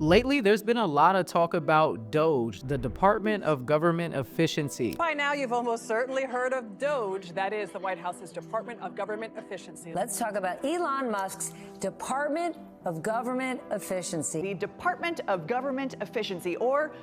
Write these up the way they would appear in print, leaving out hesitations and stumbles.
Lately, there's been a lot of talk about DOGE, the Department of Government Efficiency. By now, you've almost certainly heard of DOGE. That is the White House's Department of Government Efficiency. Let's talk about Elon Musk's Department of Government Efficiency. The Department of Government Efficiency, or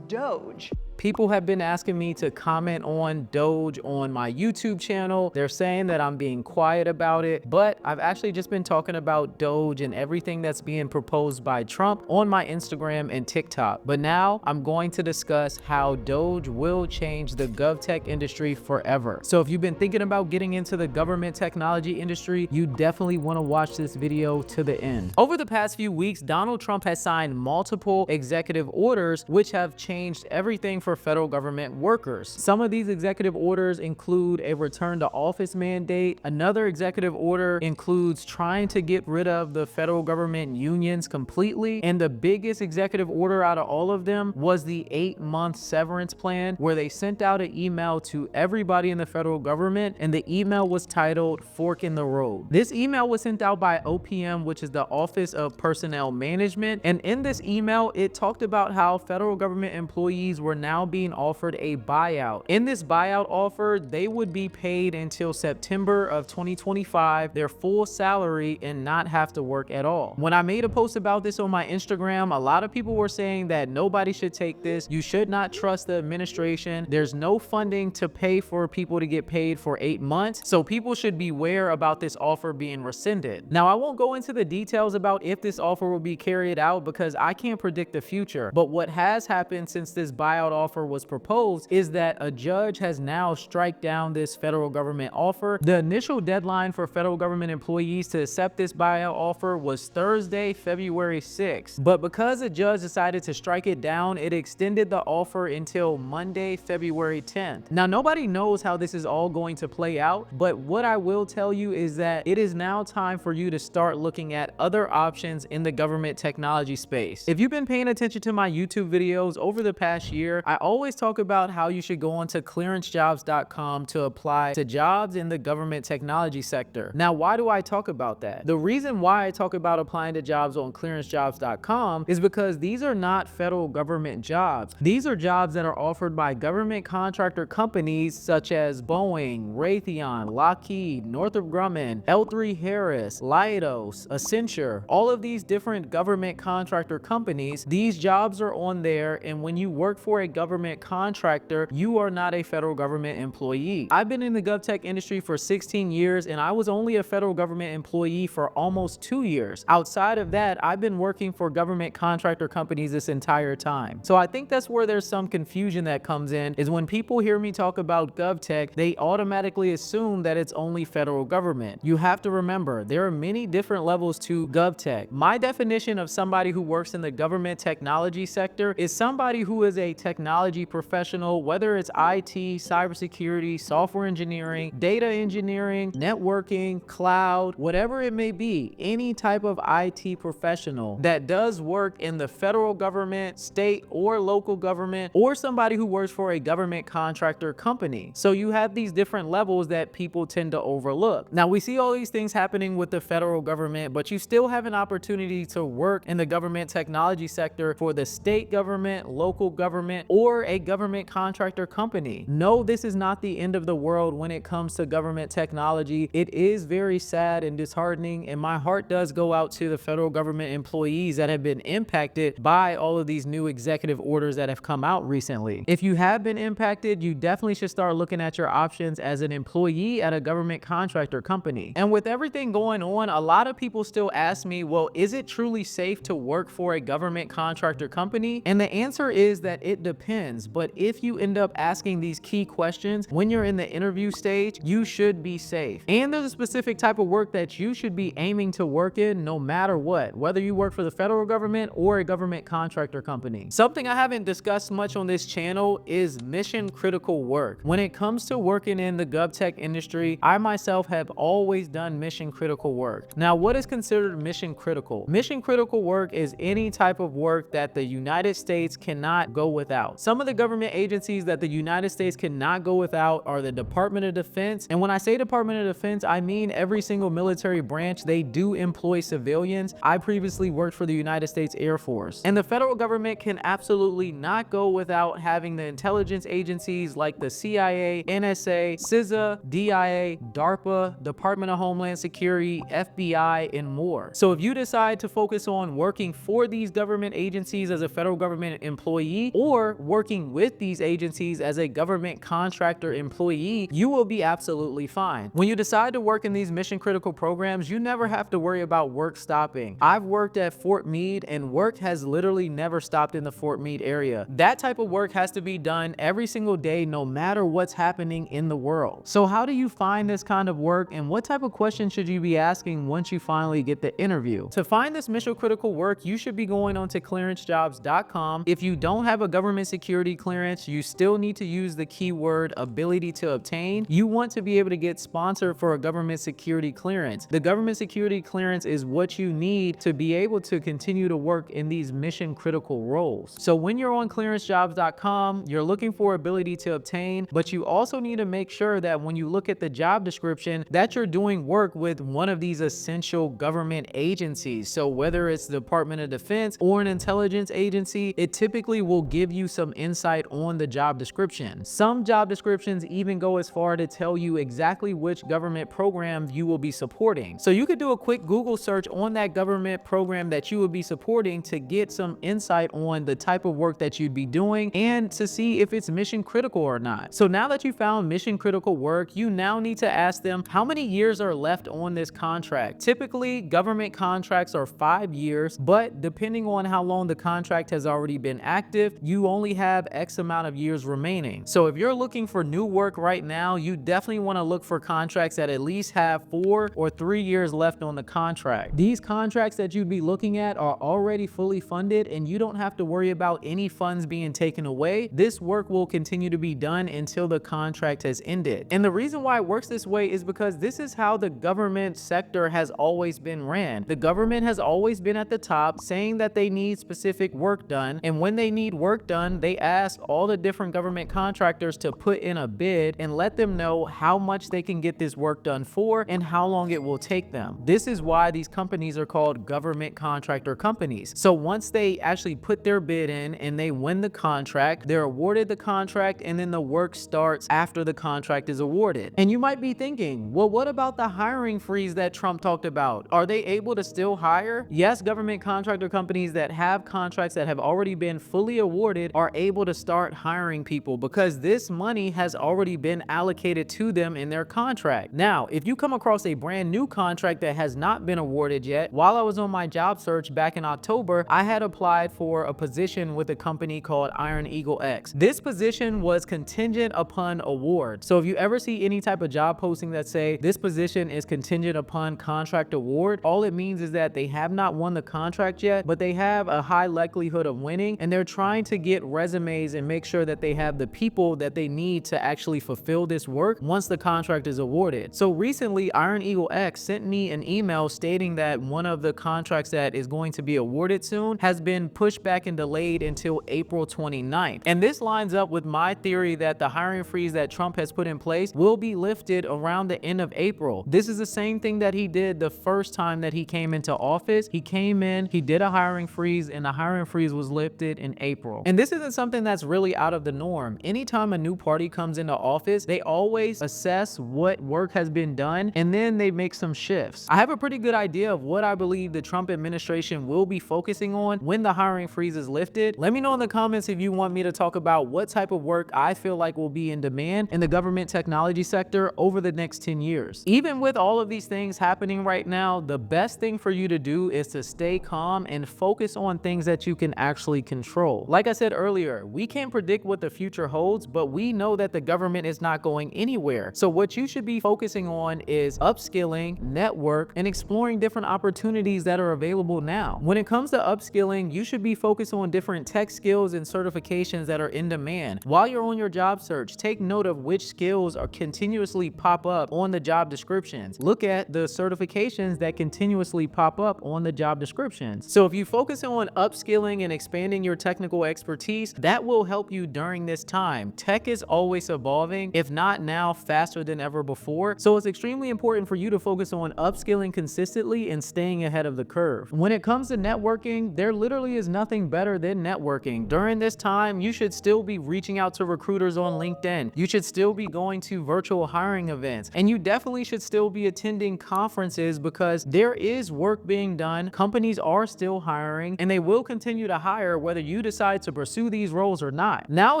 DOGE. People have been asking me to comment on DOGE on my YouTube channel. They're saying that I'm being quiet about it, but I've actually just been talking about DOGE and everything that's being proposed by Trump on my Instagram and TikTok. But now I'm going to discuss how DOGE will change the GovTech industry forever. So if you've been thinking about getting into the government technology industry, you definitely want to watch this video to the end. Over the past few weeks, Donald Trump has signed multiple executive orders which have changed everything for federal government workers. Some of these executive orders include a return to office mandate. Another executive order includes trying to get rid of the federal government unions completely. And the biggest executive order out of all of them was the 8-month severance plan, where they sent out an email to everybody in the federal government, and the email was titled Fork in the Road. This email was sent out by OPM, which is the Office of Personnel Management. And in this email, it talked about how federal government employees were now being offered a buyout. In this buyout offer, they would be paid until September of 2025, their full salary, and not have to work at all. When I made a post about this on my Instagram, a lot of people were saying that nobody should take this. You should not trust the administration. There's no funding to pay for people to get paid for 8 months. So people should beware about this offer being rescinded. Now, I won't go into the details about if this offer will be carried out because I can't predict the future. But what has happened since this buyout offer was proposed is that a judge has now struck down this federal government offer. The initial deadline for federal government employees to accept this buyout offer was Thursday, February 6th. But because a judge decided to strike it down, it extended the offer until Monday, February 10th. Now, nobody knows how this is all going to play out, but what I will tell you is that it is now time for you to start looking at other options in the government technology space. If you've been paying attention to my YouTube videos over the past year, I always talk about how you should go onto clearancejobs.com to apply to jobs in the government technology sector. Now, why do I talk about that? The reason why I talk about applying to jobs on clearancejobs.com is because these are not federal government jobs. These are jobs that are offered by government contractor companies such as Boeing, Raytheon, Lockheed, Northrop Grumman, L3 Harris, Leidos, Accenture, all of these different government contractor companies. These jobs are on there, and when you work for a government contractor, you are not a federal government employee. I've been in the GovTech industry for 16 years, and I was only a federal government employee for almost 2 years. Outside of that, I've been working for government contractor companies this entire time. So I think that's where there's some confusion that comes in, is when people hear me talk about GovTech, they automatically assume that it's only federal government. You have to remember, there are many different levels to GovTech. My definition of somebody who works in the government technology sector is somebody who is a technology professional, whether it's IT, cybersecurity, software engineering, data engineering, networking, cloud, whatever it may be, any type of IT professional that does work in the federal government, state or local government, or somebody who works for a government contractor company. So you have these different levels that people tend to overlook. Now, we see all these things happening with the federal government, but you still have an opportunity to work in the government technology sector for the state government, local government, or a government contractor company. No, this is not the end of the world when it comes to government technology. It is very sad and disheartening, and my heart does go out to the federal government employees that have been impacted by all of these new executive orders that have come out recently. If you have been impacted, you definitely should start looking at your options as an employee at a government contractor company. And with everything going on, a lot of people still ask me, well, is it truly safe to work for a government contractor company? And the answer is that it depends. But if you end up asking these key questions when you're in the interview stage, you should be safe. And there's a specific type of work that you should be aiming to work in no matter what, whether you work for the federal government or a government contractor company. Something I haven't discussed much on this channel is mission critical work. When it comes to working in the GovTech industry, I myself have always done mission critical work. Now, what is considered mission critical? Mission critical work is any type of work that the United States cannot go without. Some of the government agencies that the United States cannot go without are the Department of Defense. And when I say Department of Defense, I mean every single military branch. They do employ civilians. I previously worked for the United States Air Force. And the federal government can absolutely not go without having the intelligence agencies like the CIA, NSA, CISA, DIA, DARPA, Department of Homeland Security, FBI, and more. So if you decide to focus on working for these government agencies as a federal government employee or working with these agencies as a government contractor employee, you will be absolutely fine. When you decide to work in these mission critical programs, you never have to worry about work stopping. I've worked at Fort Meade and work has literally never stopped in the Fort Meade area. That type of work has to be done every single day, no matter what's happening in the world. So how do you find this kind of work, and what type of questions should you be asking once you finally get the interview? To find this mission critical work, you should be going onto clearancejobs.com. If you don't have a government security clearance, you still need to use the keyword ability to obtain. You want to be able to get sponsored for a government security clearance. The government security clearance is what you need to be able to continue to work in these mission critical roles. So when you're on clearancejobs.com, you're looking for ability to obtain, but you also need to make sure that when you look at the job description that you're doing work with one of these essential government agencies. So whether it's the Department of Defense or an intelligence agency, it typically will give you some insight on the job description. Some job descriptions even go as far to tell you exactly which government program you will be supporting. So you could do a quick Google search on that government program that you would be supporting to get some insight on the type of work that you'd be doing and to see if it's mission critical or not. So now that you found mission critical work, you now need to ask them how many years are left on this contract. Typically, government contracts are 5 years, but depending on how long the contract has already been active, you only have X amount of years remaining. So if you're looking for new work right now, you definitely want to look for contracts that at least have 4 or 3 years left on the contract. These contracts that you'd be looking at are already fully funded and you don't have to worry about any funds being taken away. This work will continue to be done until the contract has ended. And the reason why it works this way is because this is how the government sector has always been ran. The government has always been at the top saying that they need specific work done, and when they need work done, they ask all the different government contractors to put in a bid and let them know how much they can get this work done for and how long it will take them. This is why these companies are called government contractor companies. So once they actually put their bid in and they win the contract, they're awarded the contract, and then the work starts after the contract is awarded. And you might be thinking, well, what about the hiring freeze that Trump talked about? Are they able to still hire? Yes, government contractor companies that have contracts that have already been fully awarded are able to start hiring people because this money has already been allocated to them in their contract. Now, if you come across a brand new contract that has not been awarded yet, while I was on my job search back in October, I had applied for a position with a company called Iron Eagle X. This position was contingent upon award. So if you ever see any type of job posting that say this position is contingent upon contract award, all it means is that they have not won the contract yet, but they have a high likelihood of winning, and they're trying to get resumes and make sure that they have the people that they need to actually fulfill this work once the contract is awarded. So recently, Iron Eagle X sent me an email stating that one of the contracts that is going to be awarded soon has been pushed back and delayed until April 29th. And this lines up with my theory that the hiring freeze that Trump has put in place will be lifted around the end of April. This is the same thing that he did the first time that he came into office. He came in, he did a hiring freeze, and the hiring freeze was lifted in April. And this isn't something that's really out of the norm. Anytime a new party comes into office, they always assess what work has been done, and then they make some shifts. I have a pretty good idea of what I believe the Trump administration will be focusing on when the hiring freeze is lifted. Let me know in the comments if you want me to talk about what type of work I feel like will be in demand in the government technology sector over the next 10 years. Even with all of these things happening right now, the best thing for you to do is to stay calm and focus on things that you can actually control. Like I said earlier, we can't predict what the future holds, but we know that the government is not going anywhere. So what you should be focusing on is upskilling, network, and exploring different opportunities that are available now. When it comes to upskilling, you should be focused on different tech skills and certifications that are in demand. While you're on your job search, take note of which skills are continuously pop up on the job descriptions. Look at the certifications that continuously pop up on the job descriptions. So if you focus on upskilling and expanding your technical expertise, companies that will help you during this time. Tech is always evolving, if not now, faster than ever before. So it's extremely important for you to focus on upskilling consistently and staying ahead of the curve. When it comes to networking, there literally is nothing better than networking. During this time, you should still be reaching out to recruiters on LinkedIn. You should still be going to virtual hiring events, and you definitely should still be attending conferences because there is work being done. Companies are still hiring, and they will continue to hire whether you decide to pursue these roles or not. Now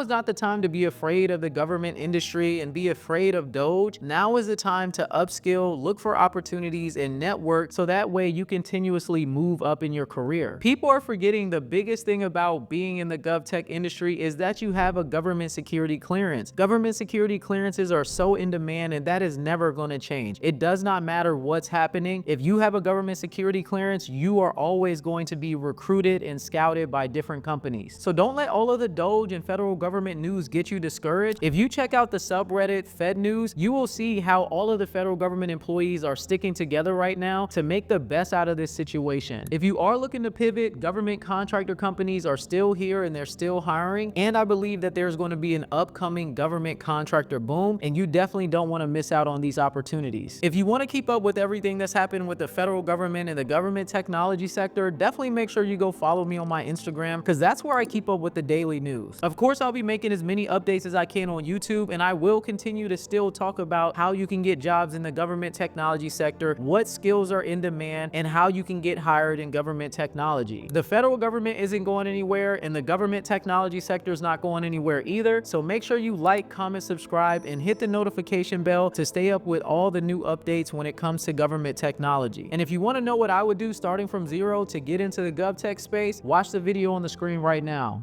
is not the time to be afraid of the government industry and be afraid of DOGE. Now is the time to upskill, look for opportunities, and network so that way you continuously move up in your career. People are forgetting the biggest thing about being in the GovTech industry is that you have a government security clearance. Government security clearances are so in demand, and that is never going to change. It does not matter what's happening. If you have a government security clearance, you are always going to be recruited and scouted by different companies. So don't let all of the DOGE and federal government news get you discouraged. If you check out the subreddit Fed News, you will see how all of the federal government employees are sticking together right now to make the best out of this situation. If you are looking to pivot, government contractor companies are still here and they're still hiring. And I believe that there's going to be an upcoming government contractor boom, and you definitely don't want to miss out on these opportunities. If you want to keep up with everything that's happening with the federal government and the government technology sector, definitely make sure you go follow me on my Instagram because that's where I keep up with the daily news. Of course, I'll be making as many updates as I can on YouTube, and I will continue to still talk about how you can get jobs in the government technology sector, what skills are in demand, and how you can get hired in government technology. The federal government isn't going anywhere, and the government technology sector is not going anywhere either. So make sure you like, comment, subscribe, and hit the notification bell to stay up with all the new updates when it comes to government technology. And if you want to know what I would do starting from zero to get into the GovTech space, watch the video on the screen right now.